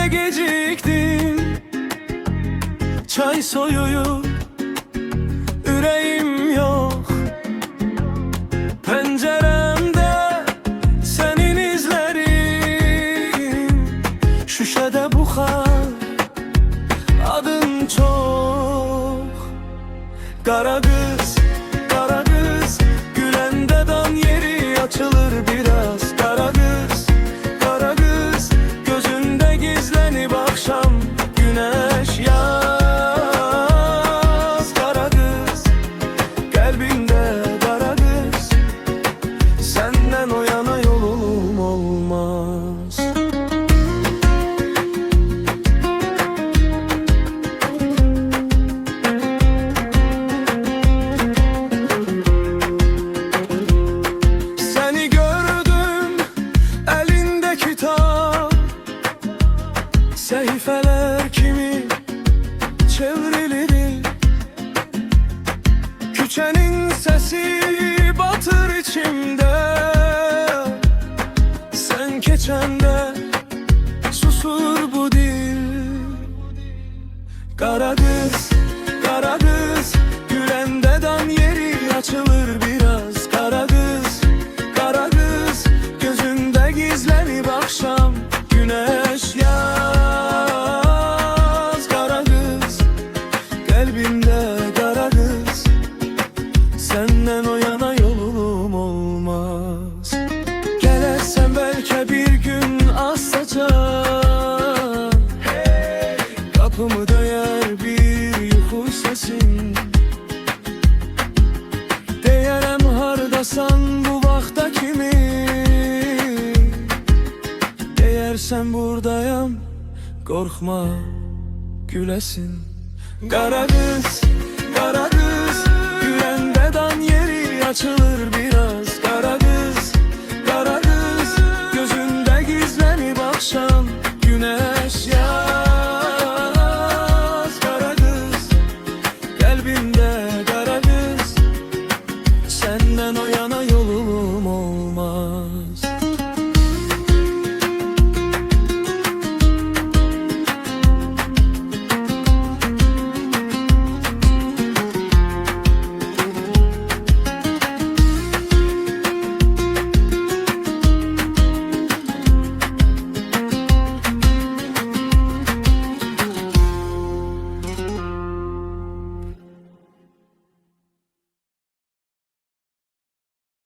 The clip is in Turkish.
Niye geciktin? Çay soyuyor, yüreğim yok. Penceremde senin izlerin, şüşede buhar, adın çok. Kara kız, kara kız, gülende dam yeri açılır biraz. Kara kız, kara kız, gözünde gizlenip akşam güneş yaz. Kara kız, kalbinde kara kız, senden o yana yolum olmaz. Seni gördüm, elinde kitap, sayfeler kimi çevrilir. Küçenin sesi batır içimde, sen geçende susur bu dil. Kara kız, kara kız, gülende dam yeri açılır biraz. Kara kız, kara kız, gözünde gizlenip akşam güneş yaz. Kara kız, kalbimde kara kız, senden o yana yolum olmaz. Gelersen belki bir gün asacağım, kapımı döyer bir yuhu sesin. Deyərəm hardasan bu vaxta kimi, deyərsən buradayam, qorxma güləsin. Kara kız, kara kız, güləndə dan yeri açılır biraz. Kara kız, kara kız, gözünde gizlenip akşam